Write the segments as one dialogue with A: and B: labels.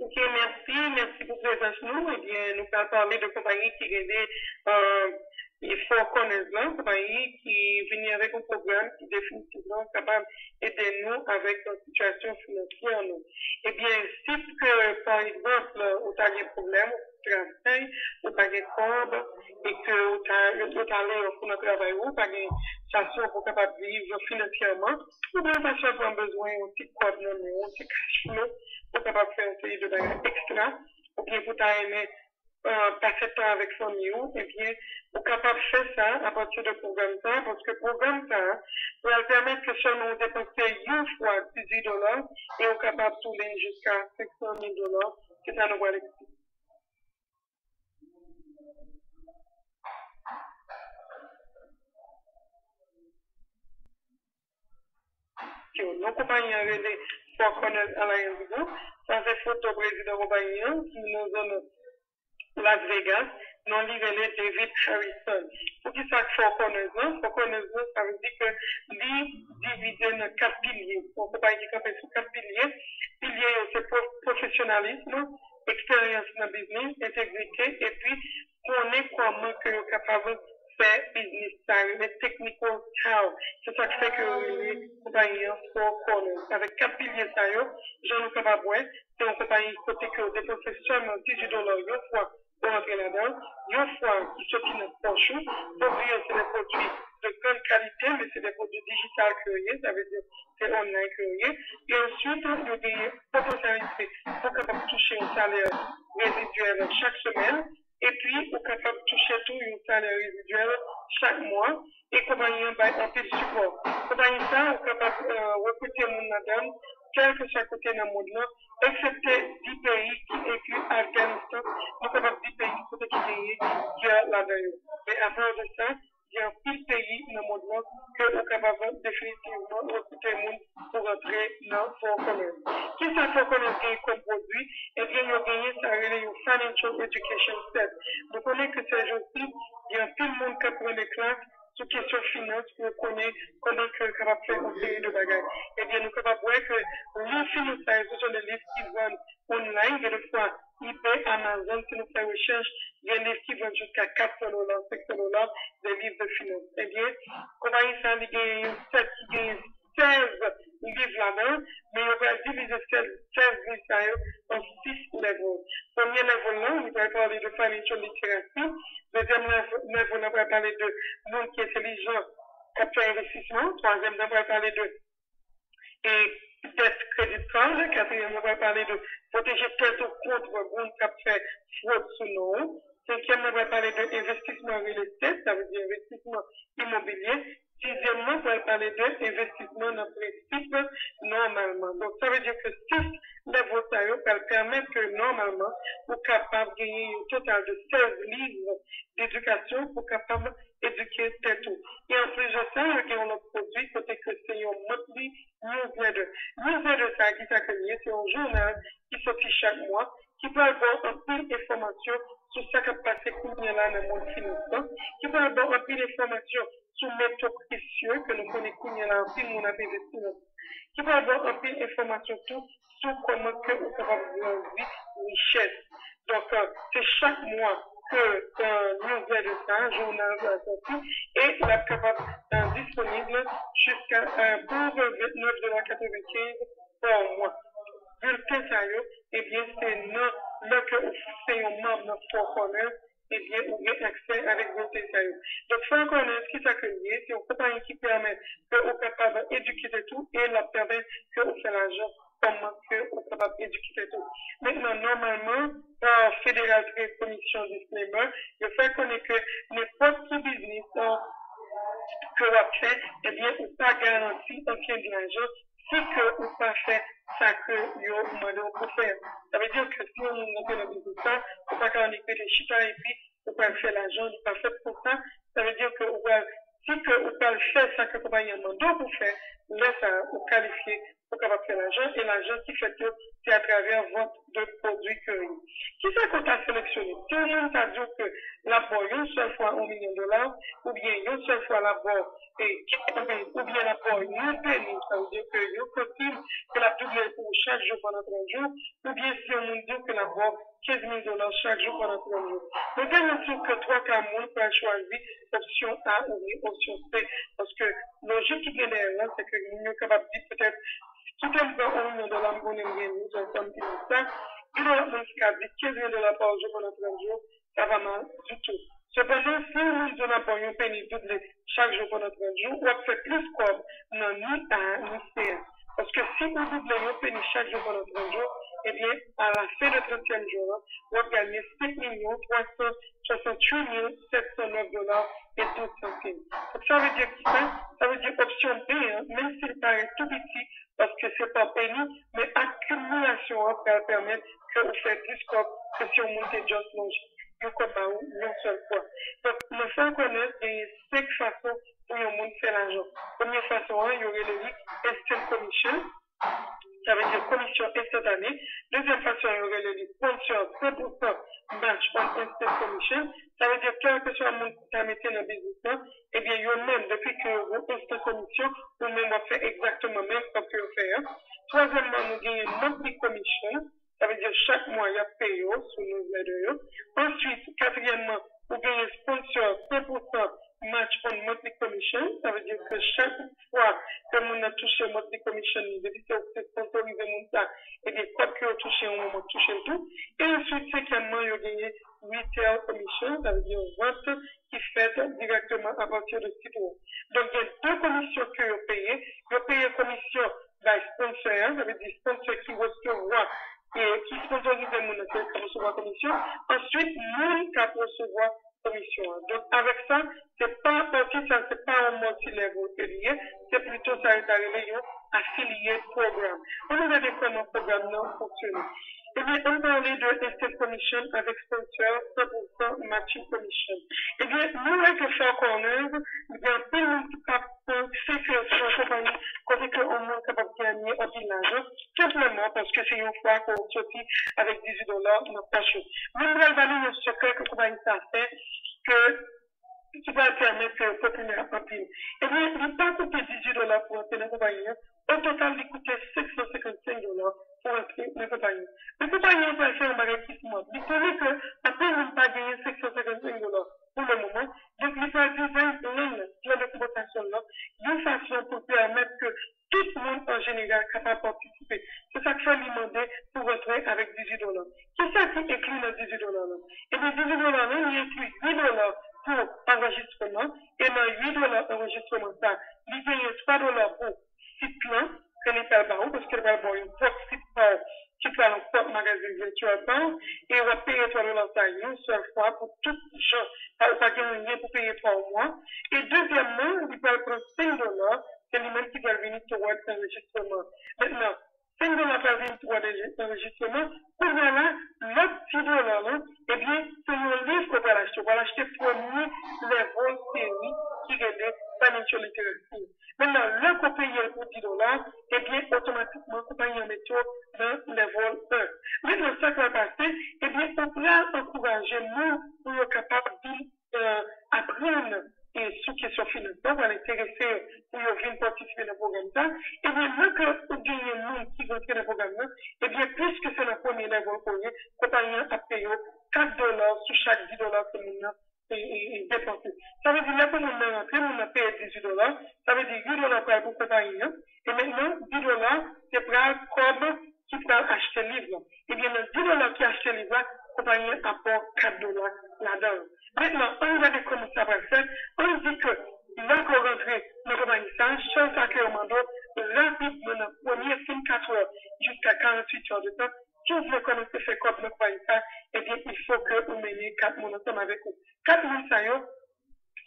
A: Ok, merci pour présenter nous. Eh bien, nous allons parler de compagnie qui aidait les Four Corners là, compagnie qui venait avec un programme qui définitivement est capable d'aider nous avec notre situation financière. Nous. Eh bien, si que, par exemple, vous avez un problème, vous travaillez, vous avez un corps, et que vous allez pour notre travail, vous avez une situation pour capable de vivre financièrement, vous avez pas seulement besoin d'un petit corps, mais un petit cash flow pour capable de faire une série de bagages extra, ou bien vous avez passer temps avec famille, eh bien, vous êtes capable de faire ça à partir de programme ça, parce que programme ça va permettre que seulement vous dépensez une fois $18 et vous êtes capable de tourner jusqu'à $500,000, c'est ça nous va l'expliquer. Nos compagnies avec les Four Corners Alliance Group, ça c'est photo président compagnie qui nous donne Las Vegas, non livré David Harrison. Pour qui ça Four Corners, ça veut dire que lui divisé en 4 piliers. Une compagnie qui campait sur 4 piliers. Pilier, c'est professionnalisme, expérience dans le business, intégrité, et puis connaître comment que vous êtes capable de faire business, le technical how. C'est ça qui fait que les compagnies Four Corners. Avec 4 piliers, ça y est, j'en ai capable de voir. C'est une compagnie côté que vous dépensez seulement $18 une fois pour entrer là-dedans. Une fois qui sortent dans notre poche, produits, c'est des produits de grande qualité, mais c'est des produits digitales créés, ça veut dire c'est online créé. Et ensuite, il y a des potentialités pour capable toucher un salaire résiduel chaque semaine. Et puis, vous êtes capable de toucher tout un salaire résiduel chaque mois. Et compagnie en peu de support. Compagnie ça, vous êtes capable de recruter mon madame, quel que soit côté dans le monde, excepté 10 pays qui incluent Afghanistan, nous sommes capables de 10 pays qui a là-dedans. Mais à part de ça, il y a un pile pays dans le monde que vous êtes capable définitivement de recruter le monde pour rentrer dans Four Corners. Qui ça Four Corners gagne comme produit? Eh bien, il a gagné ça relève un Financial Education Set. Vous connaissez que ces jours-ci, il y a tout le monde qui prend des classes sur question finance pour connaître comment que est capable de faire une série de bagages. Eh bien, nous sommes capables de voir que les finances, ce sont des livres qui vendent online, et des fois, eBay, Amazon, si nous faisons recherche, il y a des livres qui vendent jusqu'à $400, $500, des livres de finance. Eh bien, compagnie ça, il y a un set qui gagne 16 livres là-dedans, mais on va diviser 16 livres en 6 levels. Premier level là, on va parler de financial literacy. Deuxième level, on va parler de monde qui est intelligent, capital investissement. Troisième, on va parler de debt credit card. Quatrième, on va parler de protéger tête contre monde qui fait fraude sous nous. Cinquième, on va parler d'investissement real estate, ça veut dire investissement immobilier. Sixièmement, on va parler d'investissement dans principe normalement. Donc, ça veut dire que 6 levels ça permettre que normalement, vous êtes capable de gagner un total de 16 livres d'éducation pour capable d'éduquer tout. Et en plus de ça, il y a un autre produit, côté que c'est un monthly newsletter. Newsletter, ça qui s'appelle, c'est un journal qui sortit chaque mois, qui peut avoir un peu d'informations sur ce qui a passé là dans le monde financier, qui peut avoir un peu d'informations sur les métaux précieux que nous connaissons là en film, on a investi, qui peut avoir un peu d'informations sur comment que vous pouvez vivre richesse. Donc, c'est chaque mois que nous avons un journal de la sortie et la capable disponible jusqu'à pour $29,95 par mois. Bulletin ça eh bien, c'est là que vous faites un membre de Four Corners, eh bien, vous avez accès avec bulletin ça. Donc, Four Corners, qui s'accueille, c'est une compagnie qui permet que vous êtes capable d'éduquer tout et la permet que vous faites l'argent comment que vous êtes capable d'éduquer tout. Maintenant, normalement, par Fédéral Trade Commission Disclaimer, le fait qu'on est que n'importe qui business que vous faites, eh bien, vous n'avez pas garanti aucun de l'argent si que vous pas fait ça que vous demandez pour faire. Ça veut dire que si on monte dans le business, vous n'avez pas garanti des chiffres et puis vous pouvez faire l'argent, vous pas fait pour ça. Ça veut dire que si que vous pouvez faire ça que vous avez demandé pour faire, là, ça vous qualifiez pour capable faire l'argent et l'argent qui fait tout, c'est à travers votre de produits cueillis. Qui c'est qu'on a sélectionné? Si on t'a dit que l'apport une seule fois $1 million, ou bien une seule fois l'apport, ou bien l'apport une penny, ça veut dire que une copine que la double pour chaque jour pendant 30 jours, ou bien si on dit que l'apport $15 000 chaque jour pendant 30 jours. Nous garantissons que 3 cas monde pour choisir option A ou bien option C, parce que logique qui est derrière, c'est que nous sommes capables de dire peut-être si tu aimes $1 million, on aime bien nous, on comme ça, il y a un qui a dit $15 000 par jour pendant 30 jours, ça va mal du tout. Cependant, si nous donnons pas une penny double chaque jour pendant 30 jours, on fait plus comme non ni A ni C. Parce que si vous doublez une penny chaque jour pendant 30 jours, eh bien, à la fin du 30e jour, on va gagner $5 368 709 et 12 centimes. Donc, ça veut dire quoi? Ça veut dire option B, même s'il paraît tout petit, parce que c'est pas penny, mais accumulation va permettre que vous faites plus que si on monte just longe. Nous comme une seule fois. Donc, nous faut connaître les 5 façons pour le monde faire l'argent. Première façon, il y aurait le instant commission. Ça veut dire commission instantanée. Deuxième façon, il y aurait le sponsor 100% match on instant commission. Ça veut dire que soit le monde qui a mis dans le business, eh bien, il y a même, depuis que vous instant commission, vous même fait exactement même ce que vous faites. Troisièmement, nous avons une monthly commission. Ça veut dire chaque mois, il y a payé sur newsletter. Ensuite, quatrièmement, vous gagnez sponsor 100% match on monthly commission. Ça veut dire que chaque fois que vous avez touché monthly commission, depuis que vous sponsorisez mon ça, et bien, quoi que vous touchez, on va toucher tout. Et ensuite, cinquièmement, vous gagnez retail commission. Ça veut dire vente qui fait directement à partir de site web. Donc, il y a 2 commissions que vous payez. Vous payez commission by sponsor, ça veut dire sponsor qui recevra et qui sponsorise mon appel qui recevoir commission. Ensuite, nous qui recevoir commission. Donc, avec ça, c'est pas un multi-level affilié, c'est plutôt ça est arrivé un affilié programme. On regarde comment le programme fonctionne. Eh bien, on parlait de instant commission avec sponsor 100% matching commission. Eh bien, nous, avec le Four Corners, il y a plein de monde qui fait que sur la compagnie, côté qu'on est capable de gagner un village, simplement parce que c'est une fois qu'on sortit avec $18 dans notre poche. Nous, nous allons le secret que la compagnie ça fait, qui va permettre que populaire en pile. Eh bien, il n'a pas coûté $18 pour entrer dans la compagnie. Au total, il coûtait $655 pour entrer dans la compagnie. La compagnie va faire un investissement. Il connaît qu'après, il n'a pas gagné $655 pour le moment. Donc, il va design plan de compensation là, d'une façon pour permettre que tout le monde en général est capable de participer. C'est ça qu'il faut lui demander pour rentrer avec $18. Qu'est-ce qui est écrit dans $18 là? Et bien, $18 là, il inclut $8 pour enregistrement, et dans $8 enregistrement, ça, il y a $3 pour site plan, que l'État va parce qu'il va avoir une propre site qui va dans propre magasin virtuel et on va payer $3 ça une seule fois pour tout gens, pas gagner pour payer 3 mois. Et deuxièmement, il va prendre $5, c'est lui-même qui va venir pour l'enregistrement. Maintenant, $5 par venir pour l'enregistrement, pour là, l'autre petit dollar là, eh bien, c'est un livre qu'on va l'acheter. On va l'acheter premier level série qui est le financial literacy. Maintenant, le qu'on paye pour $10, eh bien, automatiquement, qu'on paye un méthode dans level 1. Maintenant, ça qui va passer, eh bien, on va encourager nous pour être capable d'apprendre et sous question financière, va l'intéresser pour venir participer dans le programme ça. Eh bien, vu que vous gagnez un monde qui va entrer dans le programme, eh bien, puisque c'est le premier level premier, compagnie a payé $4 sur chaque $10 que nous avons dépensé. Ça veut dire là que nous avons rentré, nous avons payé $18, ça veut dire $8 pour compagnie. Et maintenant, $10, c'est pour comme qui peut acheter le livre. Eh bien, le $10 qui achète le livre, compagnie apporte $4 là-dedans. Maintenant, on regarde comment ça va faire. On dit que là qu'on rentre dans la compagnie, chose à que on demande rapidement dans les premières 24 heures jusqu'à 48 heures de temps. Si vous voulez commencer à faire comme la compagnie, eh bien, il faut que vous meniez 4 personnes ensemble avec vous. 4 personnes, ça y est,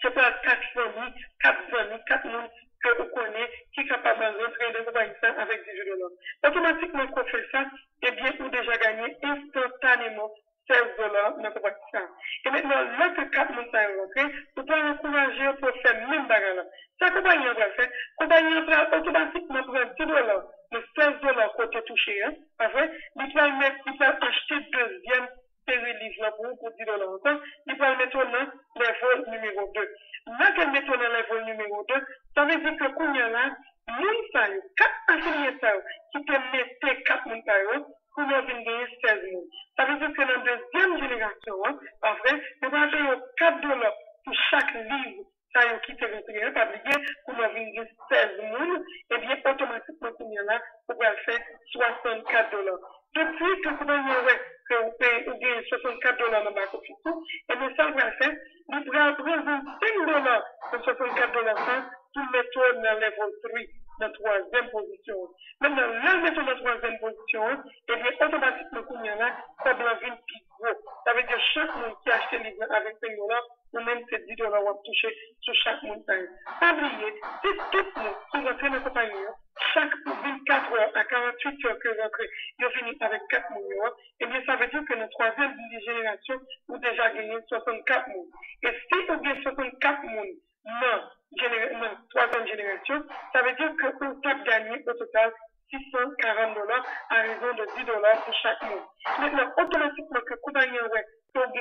A: c'est pas 4 familles, 4 amis, 4 personnes que vous connaissez qui sont capables de rentrer dans la compagnie avec $18. Automatiquement, qu'on fait ça, eh bien, vous déjà gagné instantanément 16 dollars dans le Pakistan. Et maintenant, là que 4 montagnes rentrent, vous pouvez encourager pour faire le même bagage. Ça, compagnie va faire. Compagnie va automatiquement prendre 10 dollars, le 16 dollars côté touché, hein, après, il va acheter deuxième série livre pour 10 dollars encore, il va le mettre dans le vol numéro 2. Là qu'elle met dans le vol numéro 2, ça veut dire que quand il y a là, moun 4 affiliés qui te mettent 4 montagnes, pour nous venir 16 000. Ça veut dire que dans la deuxième génération, en vrai, nous allons payer 4 dollars pour chaque livre qui te retiré, pas oublier, pour nous venir 16 000, et bien automatiquement, pour nous là, vous pouvez faire 64 dollars. Depuis que vous voyez que vous payez 64 dollars dans le bac officiel, et bien ça, vous allez faire, vous pouvez prendre 5 dollars pour 64 dollars pour mettre dans le level 3. Dans la 3e position. Maintenant, là, mettons dans la 3e position, et bien, automatiquement, qu'on y a là, ça doit venir plus gros. Ça veut dire chaque monde qui a acheté les livres avec 5 dollars, ou même c'est 10 dollars, on va toucher sur chaque montagne. Pas oublier, si tout le monde qui rentre dans la compagnie, chaque 24 heures à 48 heures que rentre, il vient avec 4 millions, et bien, ça veut dire que notre 3e génération, vous déjà gagné 64 mondes. Et si vous gagnez 64 mondes, non, 3e génération, ça veut dire que vous avez gagné au total 640 dollars à raison de 10 dollars pour chaque mois. Maintenant, automatiquement, que compagnie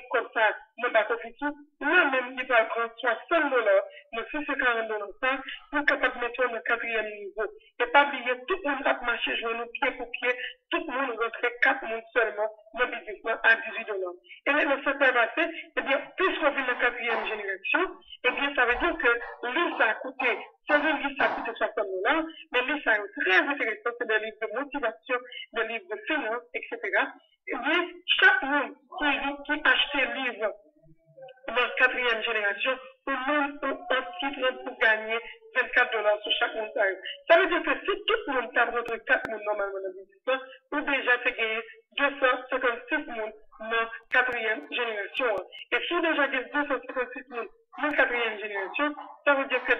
A: comme ça, ne pas officiel, là-même, il va prendre 60 dollars, mais 640 dollars, ça, pour capable de mettre le 4e niveau. Et pas oublier, tout le monde a marché, jouer pied pour pied, tout le monde rentre 4 mois seulement, dans le business à 18 dollars. Et maintenant, ça va passer, eh bien, puisqu'on vient de la 4e génération, eh bien, ça veut dire que lui, ça a coûté, ça a coûté 60 dollars, mais lui, ça est très intéressant, c'est des livres de motivation, des livres de finance, etc. Eh bien, chaque monde qui achète un livre dans la 4e génération, ou même un titre pour gagner 24 dollars sur chaque montagne. Ça veut dire que si tout le monde t'a rentré 4 mondes normalement dans le business, ou déjà t'as gagné 256 mondes dans la 4e génération. Et si déjà gagné 256 mondes dans la 4e génération, ça veut dire que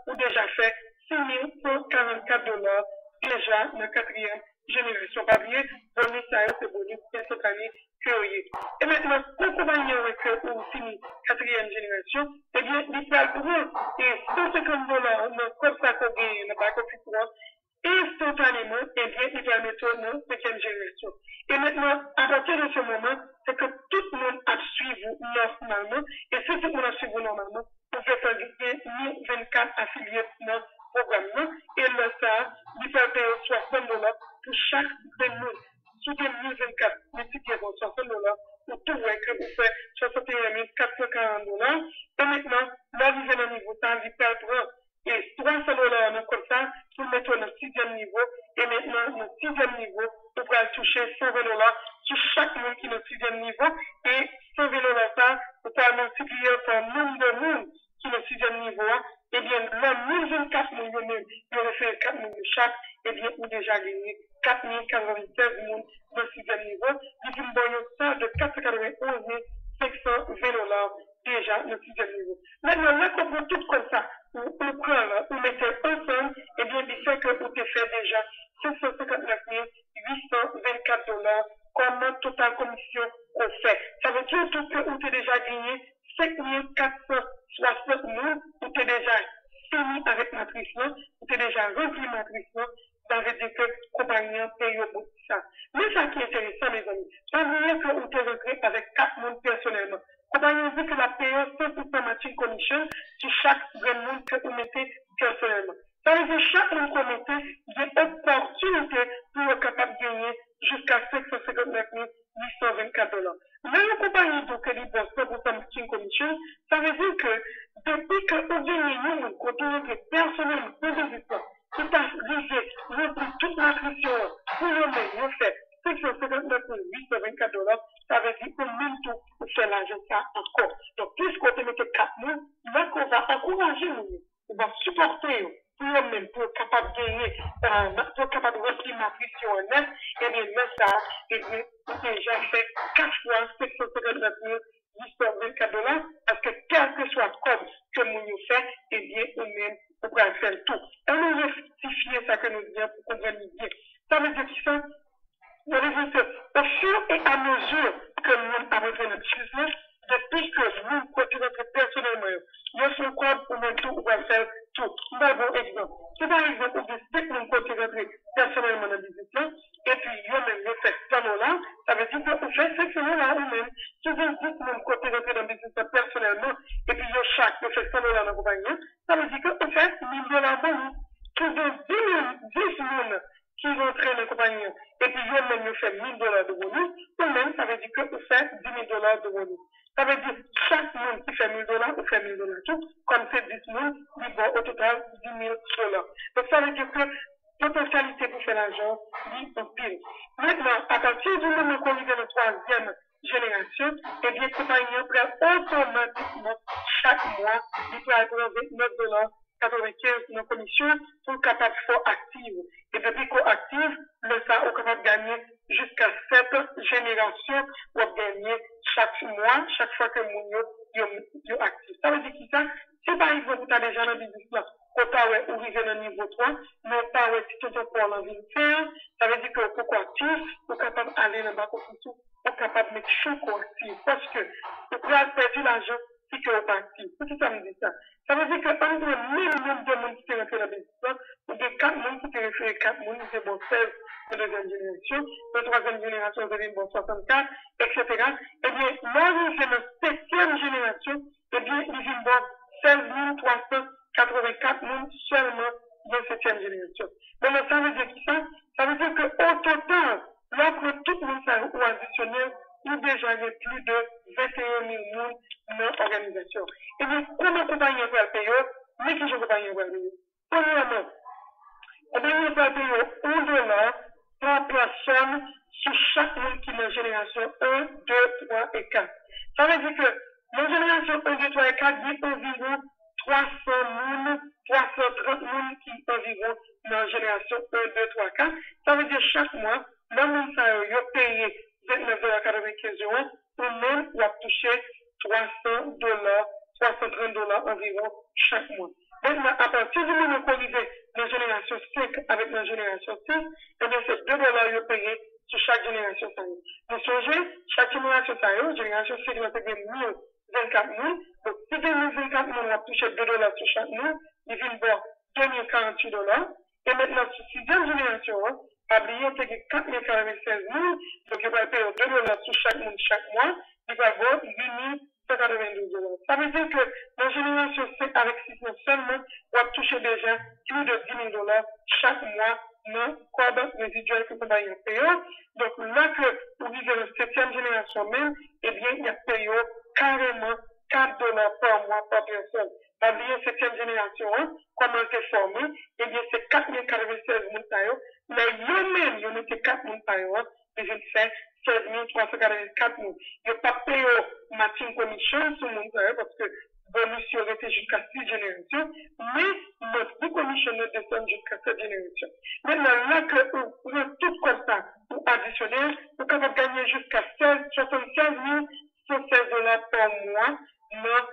A: ou déjà fait 6 144 dollars déjà dans la 4e génération. Pas bien, bonus ça c'est bonus cette année créé. Et maintenant, pour compagnie que vous finissez 4e génération, eh bien, il peut prendre et 150 dollars comme ça qu'on gagne dans le bac officiel, instantanément, eh bien, il va mettre dans 5e génération. Et maintenant, à partir de ce moment, c'est que tout le monde a suivi normalement, et si tout le monde a suivi normalement, vous pouvez faire gagner 1024 affiliés dans le programme, et là, ça, il peut payer 60 dollars pour chaque monde. Sous 2024, multiplié par 60 dollars, pour tout vrai que vous faites 61 440 dollars. Et maintenant, là, vous avez un niveau, ça, il perd et 300 dollars comme ça, pour mettre le 6e niveau. Et maintenant, le 6e niveau, vous pouvez toucher 120 dollars sur chaque monde qui est le 6e niveau. Et 120 dollars, ça, vous pouvez multiplier par le nombre de monde qui est le 6e niveau. Eh bien, là, 1024 millions, il aurait fait 4 millions chaque, eh bien, vous déjà gagné 4096 monde dans le 6e niveau. Il dit, bon, ça de 491 520 dollars déjà dans le 6e niveau. Maintenant, là, qu'on prend tout comme ça, vous prenez, vous mettez ensemble, eh bien, il fait que vous avez fait déjà 559 824 dollars comme total commission qu'on fait. Ça veut dire que vous avez déjà gagné 5 460 000, vous avez déjà fini avec matrice, vous avez déjà rempli matrice, ça veut dire que la compagnie paye au bout de ça. Mais ça qui est intéressant, mes amis, ça veut dire que vous êtes rentré avec 4 mondes personnellement. La compagnie dit que la paye 100% matching commission sur chaque monde que vous mettez personnellement. Ça veut dire que chaque monde que vous mettez, il y a une opportunité pour être capable de gagner jusqu'à 559 824 dollars. Mais la compagnie donc elle est 100% matching commission, ça veut dire que depuis que vous gagnez une côté personnellement, tout à fait, vous prenez toute l'inscription pour vous fait 559 824 dollars, ça veut dire que même tout, vous faites l'argent ça encore. Donc, puisqu'on te met 4 mois, là qu'on va encourager nous, on va supporter pour eux-mêmes, pour être capable de gagner, pour être capable de remplir ma pression en net, et bien, là, ça, et bien, déjà fait 4 fois 559 824 dollars, parce que quel que soit le code que nous fait, eh bien, nous-mêmes, on va faire tout. Et nous rectifier ça que nous disons pour comprendre bien. Ça veut dire que ça, au fur et à mesure que nous il y a son code ou même tout, ou va faire tout. On va avoir un exemple. Si par exemple, on décide de mon côté rentrer personnellement dans le business, et puis, il y a même le fait là, ça veut dire qu'on fait ce là ou même. Si vous dites de mon côté rentrer dans le business personnellement, et puis, il y a chaque fait $100 dans la compagnie, ça veut dire qu'on fait $1000 bonus. Si vous dites 10 000 qui rentrent dans la compagnie, et puis, il y a même fait $1000 de bonus, ou même, ça veut dire qu'on fait $10 000 de bonus. Ça veut dire chaque monde qui fait $1000 ou fait $1000 tout, comme c'est 10 000, il va au total $10 000. Donc ça veut dire que potentialité pour faire l'argent, il en pile. Maintenant, à partir du moment qu'on est dans la troisième génération, eh bien, compagnie prend automatiquement chaque mois, il peut avoir $29,95 de commission pour le capable fort active. Et depuis qu'on active, le ça, on est capable de gagner jusqu'à 7 générations pour gagner chaque mois, chaque fois que mon est actif. Ça veut dire que ça, si par exemple, tu as déjà dans le business là, qu'on t'a arrivé dans le niveau 3, mais pas si tout le temps l'envie de faire, ça veut dire que pourquoi actif, on est capable d'aller dans le bas au futur, on est capable de mettre chaque actif. Parce que, on peut perdre l'argent si on n'est pas actif. Pourquoi ça me dit ça? Ça veut dire que entre le minimum de monde qui est rentré dans le business, ou des 4 monde qui est référé 4 monde, c'est bon 16 de deuxième génération, de troisième génération, c'est bon 64, etc. Eh bien, moi, c'est la 7e génération, eh bien, il vient bon 16 384 monde seulement de 7e génération. Donc, ça veut dire qui ça? Ça veut dire qu'au total, l'offre tout le monde ou additionnel, il déjà y a plus de 21 000 monde dans l'organisation. Et bien, comment compagnie va le payer? Mais qui je compagnie va le payer? Premièrement, compagnie va le payer $1 par personne sur chaque monde qui est dans la génération 1, 2, 3 et 4. Ça veut dire que dans la génération 1, 2, 3 et 4, il y a environ 300 000, 330 000 qui sont environ dans la génération 1, 2, 3, 4. Ça veut dire chaque mois, le monde ça a payé $29,95 ou même il a touché $330 environ chaque mois. Maintenant, à partir du moment qu'on arrive dans la génération 5 avec la génération 6, eh bien, c'est $2 payés sur chaque génération. Vous songez, chaque génération, génération 5, on a payé 1024 000. Donc, si 2024 000, on a touché $2 sur chaque mois, il vient voir $2048. Et maintenant, sur 6e génération, oubliez, on paye 4096 000, donc il va payer $2 sur chaque mois, il va avoir $8,192. Ça veut dire que dans la génération 5 avec 6 mois seulement, on va toucher déjà plus de $10,000 chaque mois dans le code résiduel que vous avez payé. Donc là que vous vivez la 7e génération même, eh bien, il y a payé carrément $4 par mois par personne. La 7e génération, comment c'est formé, eh bien, c'est 4096 montagnes, mais eux-mêmes, ils ont été 4 montagnes, mais ils ont fait 16 344 000. Ils n'ont pas payé matching commission sur montagne parce que bonus aurait été jusqu'à 6 générations, mais notre commission ne descend jusqu'à 7 générations. Maintenant, là que vous avez tout comme ça, ou additionnel, vous pouvez gagner jusqu'à 76 $116 par mois, dans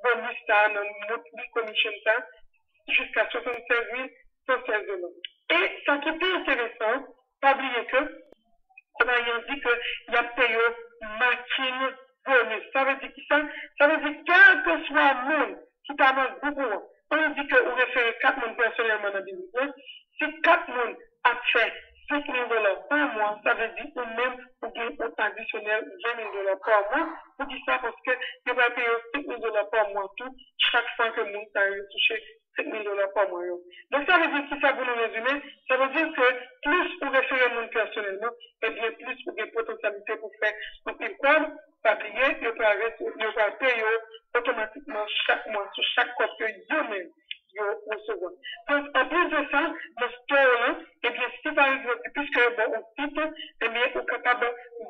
A: bonus ça, dans notre commission ça, jusqu'à 76 $116. Et ça qui est plus intéressant, pas oublier que, on a dit qu'il y a payé matching bonus. Ça veut dire que ça veut dire quel que soit le monde qui t'avance beaucoup, on dit que vous référez 4 personnes personnellement dans le business, si 4 personnes a fait $5,000 par mois, ça veut dire ou même ou bien au additionnel $20,000 par mois. Vous dites ça parce que vous va payer $5,000 par mois tout, chaque fois que le monde a touché $5,000 par mois. Donc ça veut dire que ça, pour nous résumer, ça veut dire que plus vous référez le monde personnellement, et bien plus vous avez potentialité pour faire un pile quoi, pas oublier, vous va payer automatiquement chaque mois sur chaque code que vous-même recevoir. Donc, en plus de ça, le store, eh bien, si par exemple, puisque bon, on type, eh bien, on est capable de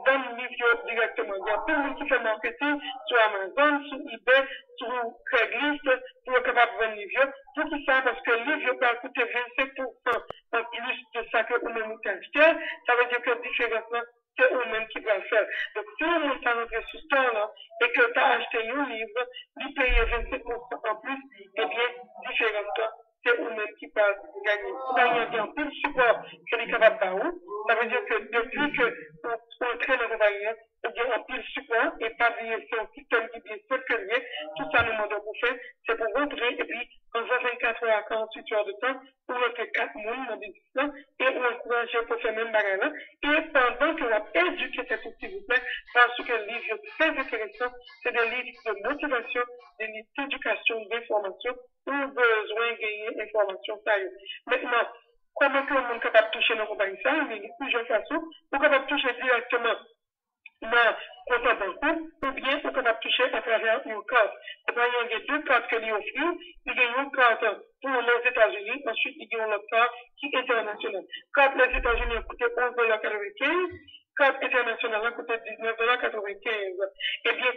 A: vendre livre directement. Il y a plein de monde qui fait marketing sur Amazon, sur eBay, sur Craigslist, pour être capable de vendre livre. Tout ça, parce que le livre peut coûter 25% en plus de ça que vous-même vous achetez. Ça veut dire que la différence, c'est eux-mêmes qui doivent faire. Donc, si on monte à notre ce store-là et que tu as acheté un livre, lui payer 25% en plus, eh bien, différence, c'est eux-mêmes qui peuvent gagner. Il y a un peu de support que les capables de ça veut dire que depuis que on traîne dans le compagnie, il y a un peu de support et pas oublier c'est un système qui est bien structuré, tout ça nous demande pour faire, c'est pour rentrer et puis en 24 heures à 48 heures de temps, pour rentrer 4 mois dans le business et on encourage pour faire même bagarre. Et pendant que on éduque cet outil, s'il vous plaît, parce que le livre est très intéressant, c'est des livres de motivation, des livres d'éducation, d'information, où besoin de gagner information. Maintenant, comment que le monde est capable de toucher nos compagnies? Il y a plusieurs façons. On est capable de toucher directement dans compte bancaire ou bien on est capable de toucher à travers une carte. Il y a deux cartes que lui offrent. Il y a une carte pour les États-Unis, ensuite il y a une autre carte qui est internationale. Carte les États-Unis a coûté 11,95 $, carte internationale a coûté 19,95 $. Eh bien,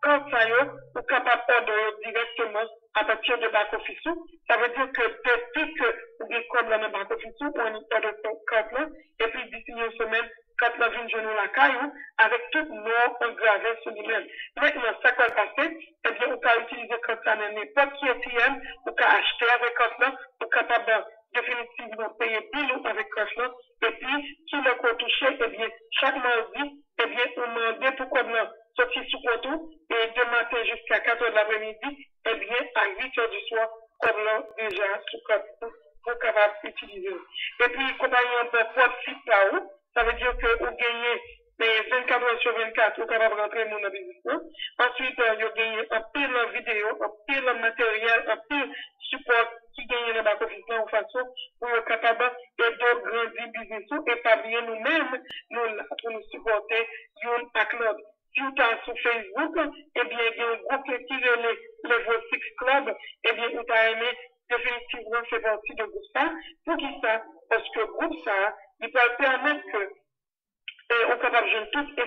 A: quand ça y est, on est capable d'ordonner directement à partir de back office. Ça veut dire que depuis que vous avez comme dans le back office, on a de carte là, et puis d'ici une semaine, quand la vie de la caille, avec tout nom engravé sur lui-même. Maintenant, ça va passer, eh bien, on peut utiliser carte là dans n'importe qui ATM, on peut acheter avec carte là, on est capable définitivement payer bill avec carte là, et puis, qui l'a touché, eh bien, chaque mardi, eh bien, on demande pourquoi non, sortir sous compte, et de matin jusqu'à 4 heures de l'après-midi, eh bien, à 8 heures du soir, comme là, déjà, sous compte, pour capable d'utiliser. Et puis, compagnie en profit par où, ça veut dire que vous gagnez 24 heures sur 24, vous capable de rentrer dans le business. Ensuite, vous gagnez un pile vidéo, un pile matériel, un pile support qui gagne le back office en façon pour être capable de grandir business et pas bien nous-mêmes, nous, pour nous supporter, une à l'autre. Si vous êtes sur Facebook, eh bien, il y a un groupe qui est le Level 6 Club, eh bien, vous avez aimé définitivement faire partie de groupe ça. Pour qui ça? Parce que groupe ça, il va permettre que on est capable de jouer toute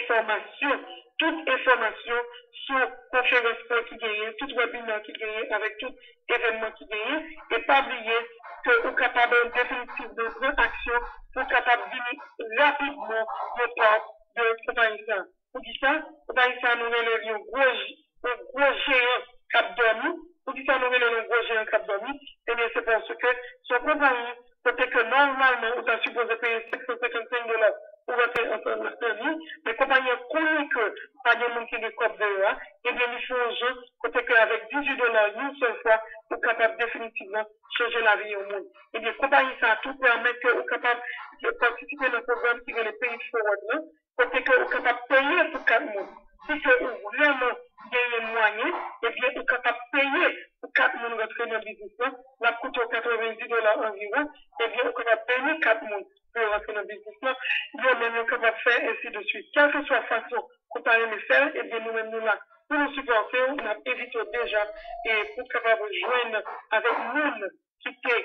A: information sur conférence qui gagne, tout webinaire qui gagne, avec tout événement qui gagne, et pas oublier que on est capable de définitivement prendre action pour capable de venir rapidement le part de compagnie ça. Pour qui ça? Compagnie ça nous relève un gros géant cap dormi. Pour qui ça nous relève un gros géant cap dormi? Eh bien, c'est parce que son compagnie, peut-être que normalement, on a supposé payer $655 pour rentrer en Martinique, mais compagnie connue que pas de monde qui est comme de là, et bien, ils font un jeu, peut-être qu'avec $18 une seule fois, pour capable définitivement changer la vie au monde. Et bien, compagnie ça tout permet que vous capable de participer dans le programme qui est le Pay It Forward là, peut-être que vous capable de payer pour 4 mois. Si que vous vraiment gagnez moyen, et bien, vous capable de payer pour 4 mois rentrer dans le business là, la coûte $90 environ, et bien, vous capable de payer 4 mois pour rentrer dans le business là, nous-mêmes, capable de faire ainsi de suite. Quelle que soit la façon qu'on peut le faire, et bien, nous-mêmes, nous là, pour nous supporter, on a évité déjà, et pour capable de joindre avec nous, qui était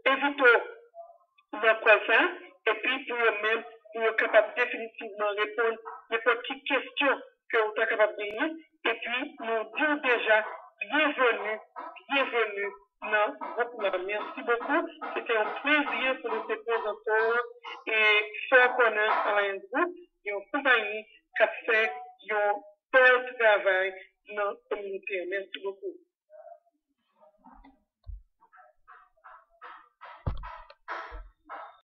A: évité dans quoi ça, et puis pour eux-mêmes, pour être capable définitivement répondre les petites questions que vous êtes capable de gagner, et puis nous dire déjà bienvenue dans le groupe. Merci beaucoup. C'était un plaisir pour nous présenter et faire connaître Alliance Group et en compagnie